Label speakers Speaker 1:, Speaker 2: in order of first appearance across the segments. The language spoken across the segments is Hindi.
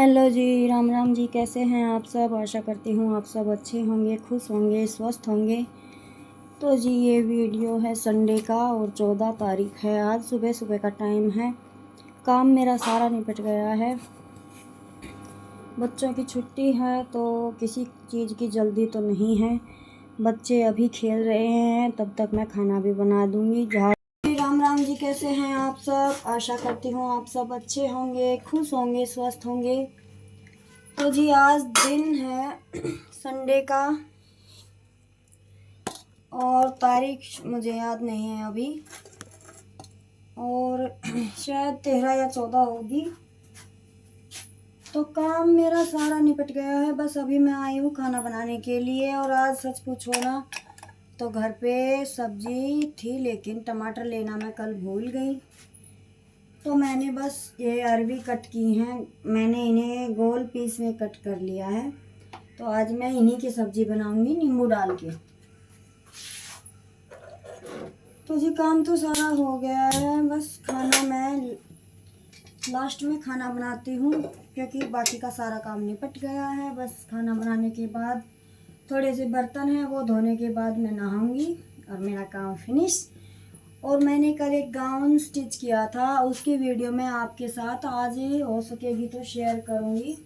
Speaker 1: हेलो जी, राम राम जी। कैसे हैं आप सब? आशा करती हूँ आप सब अच्छे होंगे, खुश होंगे, स्वस्थ होंगे। तो जी ये वीडियो है संडे का और 14 तारीख है। आज सुबह सुबह का टाइम है। काम मेरा सारा निपट गया है। बच्चों की छुट्टी है तो किसी चीज़ की जल्दी तो नहीं है। बच्चे अभी खेल रहे हैं, तब तक मैं खाना भी बना दूँगी। राम राम जी, कैसे हैं आप सब? आशा करती हूँ आप सब अच्छे होंगे, खुश होंगे, स्वस्थ होंगे। तो जी आज दिन है संडे का और तारीख मुझे याद नहीं है अभी, और शायद 13 या 14 होगी। तो काम मेरा सारा निपट गया है। बस अभी मैं आई हूँ खाना बनाने के लिए। और आज सच पूछो ना तो घर पे सब्जी थी, लेकिन टमाटर लेना मैं कल भूल गई। तो मैंने बस ये अरवी कट की हैं, मैंने इन्हें गोल पीस में कट कर लिया है। तो आज मैं इन्हीं की सब्जी बनाऊंगी नींबू डाल के। तो जी काम तो सारा हो गया है, बस खाना मैं लास्ट में खाना बनाती हूँ क्योंकि बाकी का सारा काम निपट गया है। बस खाना बनाने के बाद थोड़े से बर्तन हैं, वो धोने के बाद मैं नहाऊंगी और मेरा काम फिनिश। और मैंने कल एक गाउन स्टिच किया था, उसकी वीडियो मैं आपके साथ आज हो सकेगी तो शेयर करूँगी।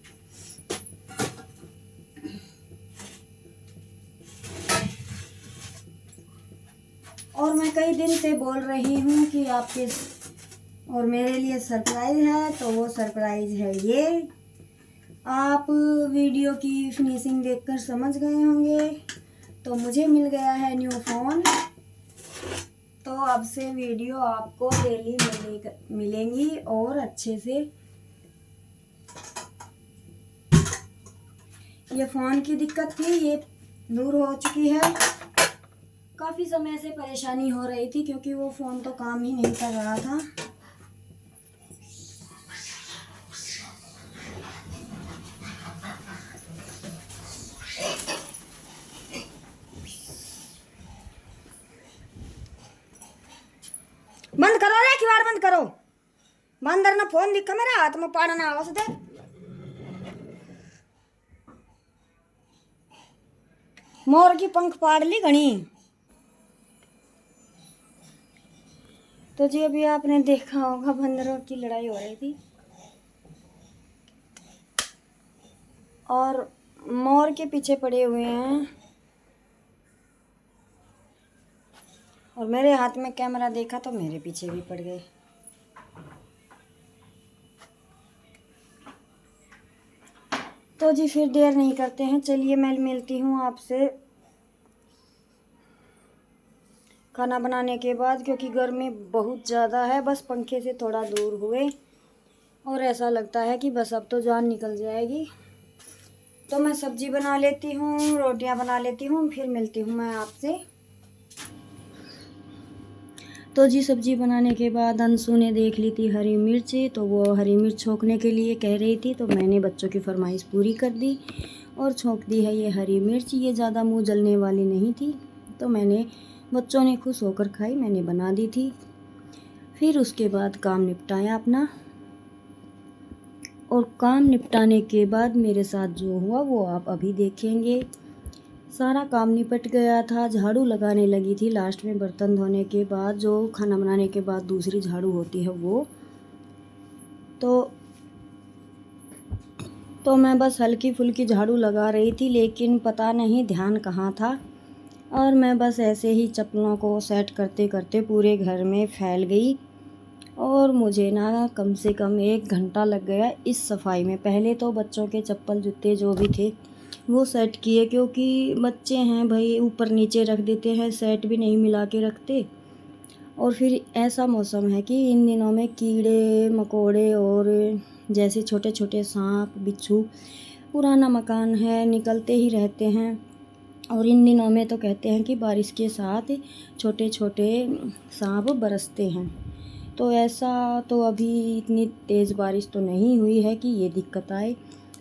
Speaker 1: और मैं कई दिन से बोल रही हूँ कि आपके और मेरे लिए सरप्राइज़ है, तो वो सरप्राइज़ है ये। आप वीडियो की फिनिशिंग देखकर समझ गए होंगे। तो मुझे मिल गया है न्यू फ़ोन। तो अब से वीडियो आपको डेली मिलेंगी और अच्छे से। ये फ़ोन की दिक्कत थी, ये दूर हो चुकी है। काफ़ी समय से परेशानी हो रही थी क्योंकि वो फ़ोन तो काम ही नहीं कर रहा था। बंद करो रे, किवाड़ बंद करो। बंदर ना फोन दिखा मेरा हाथ में पाड़ा ना आवाज दे। मोर की पंख पाड़ ली घनी। तो जी अभी आपने देखा होगा बंदरों की लड़ाई हो रही थी और मोर के पीछे पड़े हुए हैं। और मेरे हाथ में कैमरा देखा तो मेरे पीछे भी पड़ गए। तो जी फिर देर नहीं करते हैं, चलिए मैं मिलती हूँ आपसे खाना बनाने के बाद, क्योंकि गर्मी बहुत ज़्यादा है। बस पंखे से थोड़ा दूर हुए और ऐसा लगता है कि बस अब तो जान निकल जाएगी। तो मैं सब्जी बना लेती हूँ, रोटियाँ बना लेती हूँ, फिर मिलती हूँ मैं आपसे। तो जी सब्जी बनाने के बाद अंशु ने देख ली थी हरी मिर्ची, तो वो हरी मिर्च छोंकने के लिए कह रही थी। तो मैंने बच्चों की फरमाइश पूरी कर दी और छोंक दी है ये हरी मिर्च। ये ज़्यादा मुंह जलने वाली नहीं थी, तो मैंने बच्चों ने खुश होकर खाई, मैंने बना दी थी। फिर उसके बाद काम निपटाया अपना, और काम निपटाने के बाद मेरे साथ जो हुआ वो आप अभी देखेंगे। सारा काम निपट गया था, झाड़ू लगाने लगी थी लास्ट में बर्तन धोने के बाद, जो खाना बनाने के बाद दूसरी झाड़ू होती है वो। तो मैं बस हल्की फुल्की झाड़ू लगा रही थी, लेकिन पता नहीं ध्यान कहाँ था। और मैं बस ऐसे ही चप्पलों को सेट करते करते पूरे घर में फैल गई। और मुझे ना कम से कम 1 घंटा लग गया इस सफाई में। पहले तो बच्चों के चप्पल जूते जो भी थे वो सेट किए, क्योंकि बच्चे हैं भाई, ऊपर नीचे रख देते हैं, सेट भी नहीं मिला के रखते। और फिर ऐसा मौसम है कि इन दिनों में कीड़े मकोड़े और जैसे छोटे छोटे सांप बिच्छू, पुराना मकान है, निकलते ही रहते हैं। और इन दिनों में तो कहते हैं कि बारिश के साथ छोटे छोटे सांप बरसते हैं। तो ऐसा तो अभी इतनी तेज़ बारिश तो नहीं हुई है कि ये दिक्कत आए,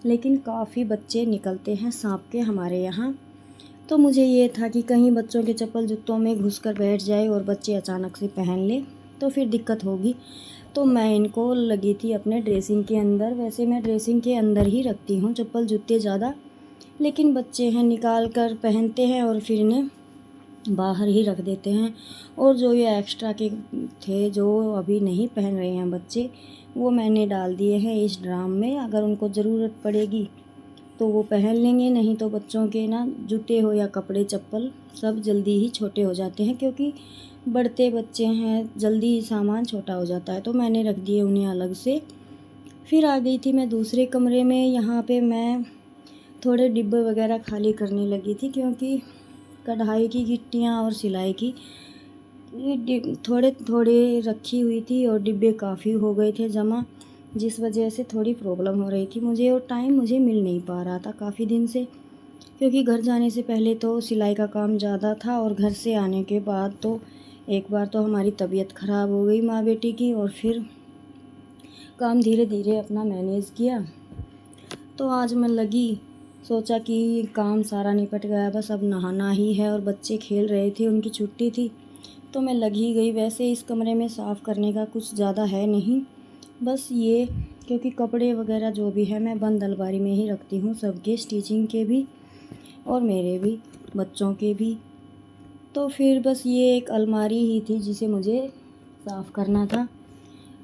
Speaker 1: लेकिन काफ़ी बच्चे निकलते हैं सांप के हमारे यहाँ। तो मुझे ये था कि कहीं बच्चों के चप्पल जूतों में घुस कर बैठ जाए और बच्चे अचानक से पहन ले तो फिर दिक्कत होगी। तो मैं इनको लगी थी अपने ड्रेसिंग के अंदर। वैसे मैं ड्रेसिंग के अंदर ही रखती हूँ चप्पल जूते ज़्यादा, लेकिन बच्चे हैं निकाल कर पहनते हैं और फिर इन्हें बाहर ही रख देते हैं। और जो ये एक्स्ट्रा के थे जो अभी नहीं पहन रहे हैं बच्चे, वो मैंने डाल दिए हैं इस ड्राम में। अगर उनको ज़रूरत पड़ेगी तो वो पहन लेंगे, नहीं तो बच्चों के ना जूते हो या कपड़े चप्पल सब जल्दी ही छोटे हो जाते हैं, क्योंकि बढ़ते बच्चे हैं, जल्दी ही सामान छोटा हो जाता है। तो मैंने रख दिए उन्हें अलग से। फिर आ गई थी मैं दूसरे कमरे में। यहाँ पे मैं थोड़े डिब्बे वगैरह खाली करने लगी थी, क्योंकि कढ़ाई की गिट्टियाँ और सिलाई की थोड़े थोड़े रखी हुई थी और डिब्बे काफ़ी हो गए थे जमा, जिस वजह से थोड़ी प्रॉब्लम हो रही थी मुझे और टाइम मुझे मिल नहीं पा रहा था काफ़ी दिन से। क्योंकि घर जाने से पहले तो सिलाई का काम ज़्यादा था और घर से आने के बाद तो एक बार तो हमारी तबीयत ख़राब हो गई माँ बेटी की, और फिर काम धीरे धीरे अपना मैनेज किया। तो आज मैं लगी, सोचा कि काम सारा निपट गया, बस अब नहाना ही है। और बच्चे खेल रहे थे, उनकी छुट्टी थी, तो मैं लगी गई। वैसे इस कमरे में साफ़ करने का कुछ ज़्यादा है नहीं, बस ये क्योंकि कपड़े वगैरह जो भी है मैं बंद अलमारी में ही रखती हूँ, सबके स्टिचिंग के भी और मेरे भी, बच्चों के भी। तो फिर बस ये एक अलमारी ही थी जिसे मुझे साफ़ करना था।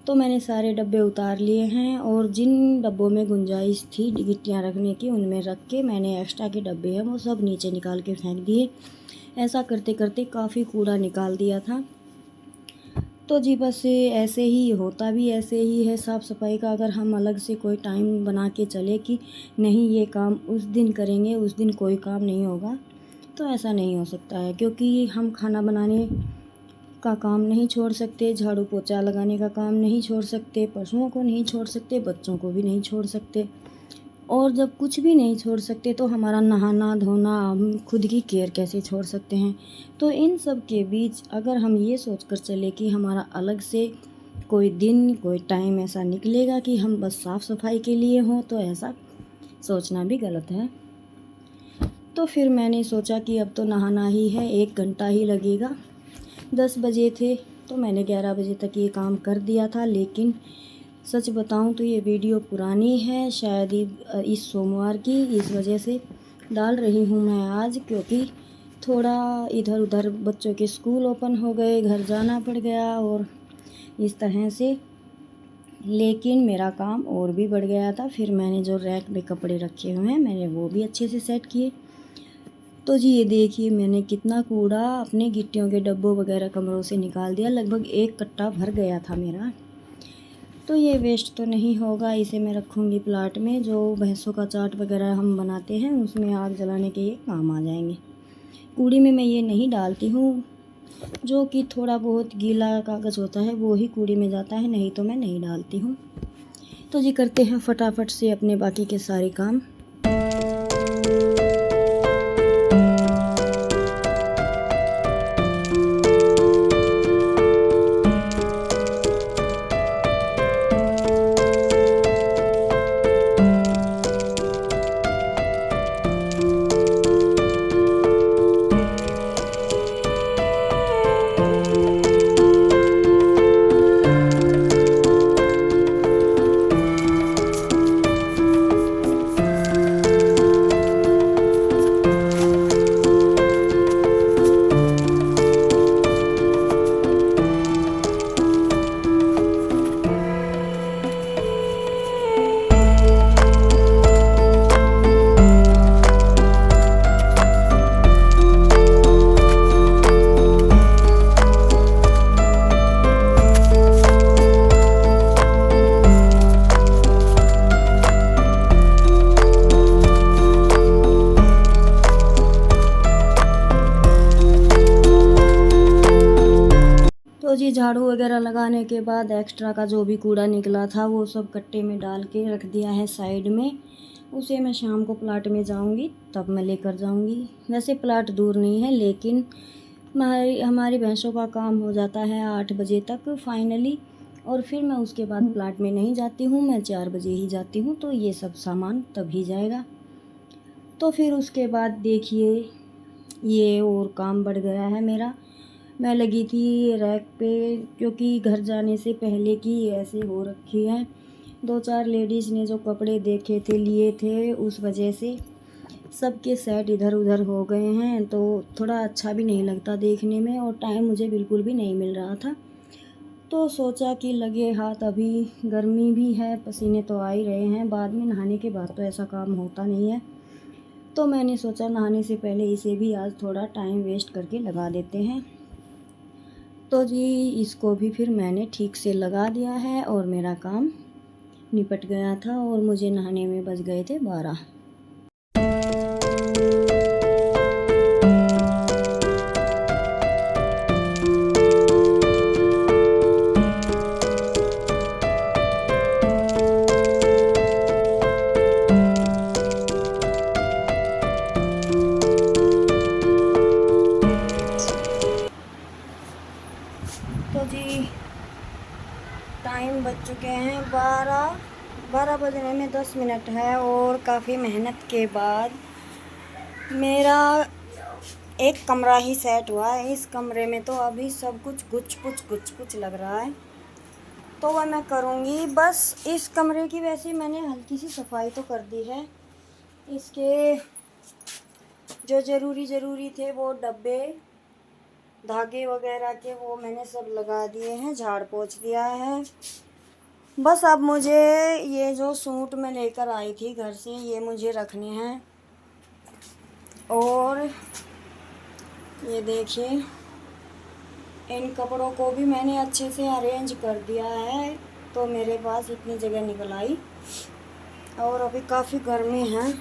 Speaker 1: तो मैंने सारे डब्बे उतार लिए हैं और जिन डब्बों में गुंजाइश थी गिट्टियाँ रखने की उनमें रख के मैंने एक्स्ट्रा के डब्बे हैं वो सब नीचे निकाल के फेंक दिए। ऐसा करते करते काफ़ी कूड़ा निकाल दिया था। तो जी बस ऐसे ही होता भी ऐसे ही है साफ़ सफाई का। अगर हम अलग से कोई टाइम बना के चले कि नहीं ये काम उस दिन करेंगे, उस दिन कोई काम नहीं होगा, तो ऐसा नहीं हो सकता है। क्योंकि हम खाना बनाने का काम नहीं छोड़ सकते, झाड़ू पोछा लगाने का काम नहीं छोड़ सकते, पशुओं को नहीं छोड़ सकते, बच्चों को भी नहीं छोड़ सकते। और जब कुछ भी नहीं छोड़ सकते तो हमारा नहाना धोना, हम खुद की केयर कैसे छोड़ सकते हैं। तो इन सब के बीच अगर हम ये सोच कर चले कि हमारा अलग से कोई दिन कोई टाइम ऐसा निकलेगा कि हम बस साफ़ सफाई के लिए हों, तो ऐसा सोचना भी गलत है। तो फिर मैंने सोचा कि अब तो नहाना ही है, 1 घंटा ही लगेगा। 10 बजे थे तो मैंने 11 बजे तक ये काम कर दिया था। लेकिन सच बताऊं तो ये वीडियो पुरानी है, शायद इस सोमवार की, इस वजह से डाल रही हूँ मैं आज, क्योंकि थोड़ा इधर उधर बच्चों के स्कूल ओपन हो गए, घर जाना पड़ गया और इस तरह से। लेकिन मेरा काम और भी बढ़ गया था। फिर मैंने जो रैक में कपड़े रखे हुए हैं मैंने वो भी अच्छे से सेट किए। तो जी ये देखिए मैंने कितना कूड़ा अपने गिट्टियों के डब्बों वगैरह कमरों से निकाल दिया। लगभग 1 कट्टा भर गया था मेरा। तो ये वेस्ट तो नहीं होगा, इसे मैं रखूँगी प्लाट में। जो भैंसों का चाट वगैरह हम बनाते हैं उसमें आग जलाने के ये काम आ जाएंगे। कूड़ी में मैं ये नहीं डालती हूँ, जो कि थोड़ा बहुत गीला कागज़ होता है वो ही कूड़ी में जाता है, नहीं तो मैं नहीं डालती हूँ। तो जी करते हैं फटाफट से अपने बाकी के सारे काम। तो जी झाड़ू वगैरह लगाने के बाद एक्स्ट्रा का जो भी कूड़ा निकला था वो सब कट्टे में डाल के रख दिया है साइड में। उसे मैं शाम को प्लाट में जाऊंगी तब मैं लेकर जाऊंगी। वैसे प्लाट दूर नहीं है, लेकिन हमारी भैंसों का काम हो जाता है 8 बजे तक फाइनली, और फिर मैं उसके बाद प्लाट में नहीं जाती हूँ, मैं 4 बजे ही जाती हूँ। तो ये सब सामान तभी जाएगा। तो फिर उसके बाद देखिए ये और काम बढ़ गया है मेरा। मैं लगी थी रैक पे, क्योंकि घर जाने से पहले की ऐसे हो रखी है। 2-4 लेडीज़ ने जो कपड़े देखे थे, लिए थे, उस वजह से सबके सेट इधर उधर हो गए हैं, तो थोड़ा अच्छा भी नहीं लगता देखने में, और टाइम मुझे बिल्कुल भी नहीं मिल रहा था। तो सोचा कि लगे हाथ, अभी गर्मी भी है, पसीने तो आ ही रहे हैं, बाद में नहाने के बाद तो ऐसा काम होता नहीं है। तो मैंने सोचा नहाने से पहले इसे भी आज थोड़ा टाइम वेस्ट करके लगा देते हैं। तो जी इसको भी फिर मैंने ठीक से लगा दिया है और मेरा काम निपट गया था, और मुझे नहाने में बज गए थे 12। तो जी टाइम बज चुके हैं 12 बजने में 10 मिनट है, और काफ़ी मेहनत के बाद मेरा एक कमरा ही सेट हुआ है। इस कमरे में तो अभी सब कुछ गुच पुच लग रहा है, तो वह मैं करूँगी। बस इस कमरे की वैसे मैंने हल्की सी सफाई तो कर दी है। इसके जो ज़रूरी थे वो डब्बे धागे वगैरह के, वो मैंने सब लगा दिए हैं, झाड़ पोंछ दिया है। बस अब मुझे ये जो सूट मैं लेकर आई थी घर से, ये मुझे रखने हैं। और ये देखिए, इन कपड़ों को भी मैंने अच्छे से अरेंज कर दिया है, तो मेरे पास इतनी जगह निकल आई। और अभी काफ़ी गर्मी है,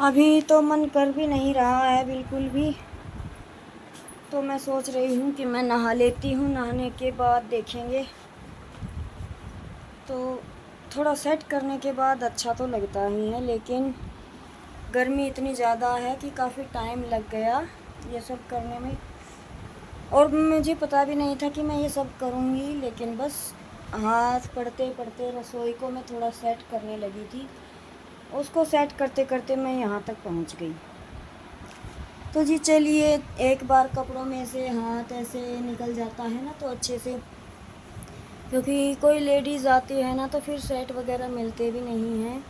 Speaker 1: अभी तो मन कर भी नहीं रहा है बिल्कुल भी। तो मैं सोच रही हूँ कि मैं नहा लेती हूँ, नहाने के बाद देखेंगे। तो थोड़ा सेट करने के बाद अच्छा तो लगता ही है, लेकिन गर्मी इतनी ज़्यादा है कि काफ़ी टाइम लग गया ये सब करने में, और मुझे पता भी नहीं था कि मैं ये सब करूँगी। लेकिन बस हाथ पढ़ते पढ़ते रसोई को मैं थोड़ा सेट करने लगी थी, उसको सेट करते करते मैं यहाँ तक पहुँच गई। तो जी चलिए, एक बार कपड़ों में से हाथ ऐसे निकल जाता है ना, तो अच्छे से, क्योंकि कोई लेडीज़ आती है ना, तो फिर सेट वगैरह मिलते भी नहीं हैं,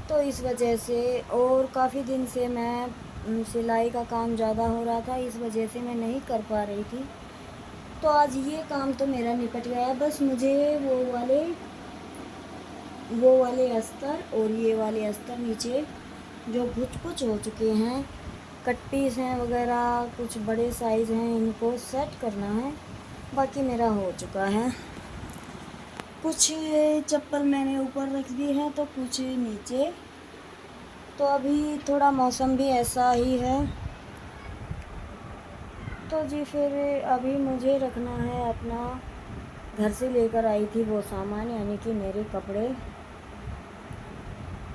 Speaker 1: तो इस वजह से। और काफ़ी दिन से मैं सिलाई का काम ज़्यादा हो रहा था, इस वजह से मैं नहीं कर पा रही थी। तो आज ये काम तो मेरा निपट गया। बस मुझे वो वाले अस्तर और ये वाले अस्तर नीचे जो कुछ हो चुके हैं, कट पीस हैं वगैरह, कुछ बड़े साइज़ हैं, इनको सेट करना है। बाकी मेरा हो चुका है। कुछ चप्पल मैंने ऊपर रख दी है, तो कुछ नीचे। तो अभी थोड़ा मौसम भी ऐसा ही है, तो जी फिर अभी मुझे रखना है अपना, घर से लेकर आई थी वो सामान, यानी कि मेरे कपड़े।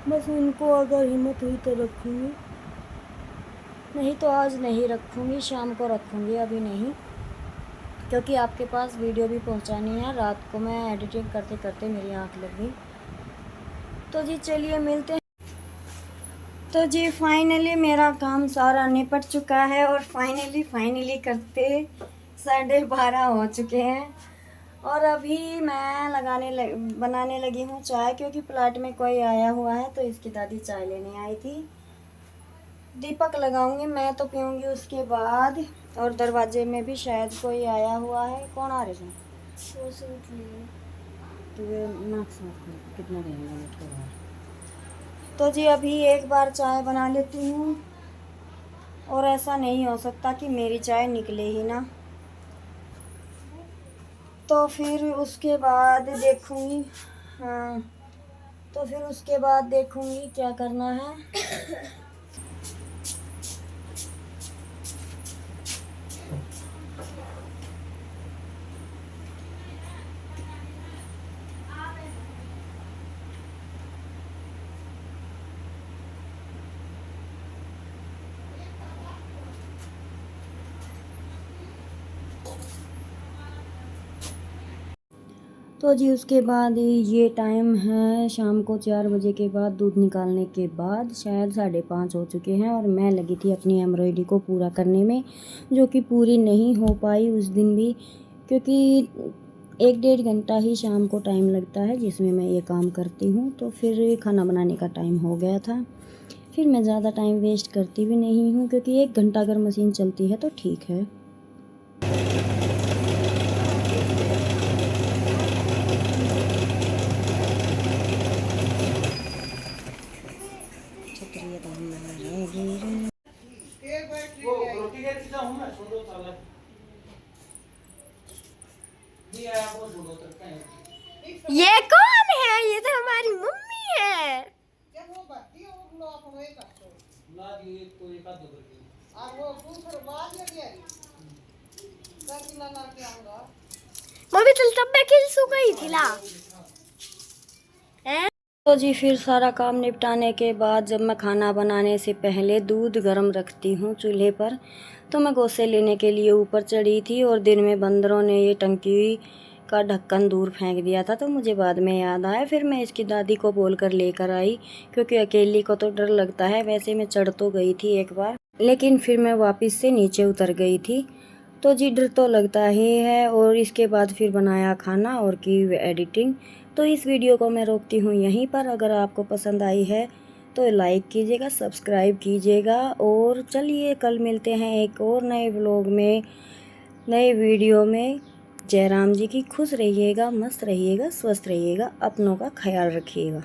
Speaker 1: बस इनको अगर हिम्मत हुई तो रखूँगी, नहीं तो आज नहीं रखूँगी, शाम को रखूँगी, अभी नहीं, क्योंकि आपके पास वीडियो भी पहुंचानी है। रात को मैं एडिटिंग करते करते मेरी आँख लग गई। तो जी चलिए मिलते हैं। तो जी फाइनली मेरा काम सारा निपट चुका है, और फाइनली करते 12:30 हो चुके हैं। और अभी मैं बनाने लगी हूँ चाय, क्योंकि प्लाट में कोई आया हुआ है, तो इसकी दादी चाय लेने आई थी। दीपक लगाऊंगी, मैं तो पीऊँगी उसके बाद। और दरवाजे में भी शायद कोई आया हुआ है। कौन आ रहे हैं? वो सूट लिए तो ये नाक साफ कर कितना रहेगा नेट के बाहर। तो जी अभी एक बार चाय बना लेती हूँ, और ऐसा नहीं हो सकता कि मेरी चाय निकले ही ना। तो फिर उसके बाद देखूँगी। हाँ, तो फिर उसके बाद देखूँगी क्या करना है। तो जी उसके बाद ये टाइम है शाम को 4 बजे के बाद, दूध निकालने के बाद शायद 5:30 हो चुके हैं और मैं लगी थी अपनी एम्ब्रॉयडरी को पूरा करने में, जो कि पूरी नहीं हो पाई उस दिन भी, क्योंकि 1 डेढ़ घंटा ही शाम को टाइम लगता है जिसमें मैं ये काम करती हूँ। तो फिर खाना बनाने का टाइम हो गया था, फिर मैं ज़्यादा टाइम वेस्ट करती भी नहीं हूँ, क्योंकि 1 घंटा अगर मशीन चलती है तो ठीक है।
Speaker 2: ये कौन है? ये तो हमारी मम्मी है। मम्मी चल तब मैं खिल सो गई थी ला।
Speaker 1: तो जी फिर सारा काम निपटाने के बाद जब मैं खाना बनाने से पहले दूध गर्म रखती हूँ चूल्हे पर, तो मैं गोसे लेने के लिए ऊपर चढ़ी थी और दिन में बंदरों ने ये टंकी का ढक्कन दूर फेंक दिया था। तो मुझे बाद में याद आया, फिर मैं इसकी दादी को बोल कर लेकर आई, क्योंकि अकेली को तो डर लगता है। वैसे मैं चढ़ तो गई थी एक बार, लेकिन फिर मैं वापस से नीचे उतर गई थी। तो जी डर तो लगता ही है। और इसके बाद फिर बनाया खाना और की एडिटिंग। तो इस वीडियो को मैं रोकती हूँ यहीं पर। अगर आपको पसंद आई है तो लाइक कीजिएगा, सब्सक्राइब कीजिएगा, और चलिए कल मिलते हैं एक और नए व्लॉग में, नए वीडियो में। जयराम जी की खुश रहिएगा, मस्त रहिएगा, स्वस्थ रहिएगा, अपनों का ख्याल रखिएगा।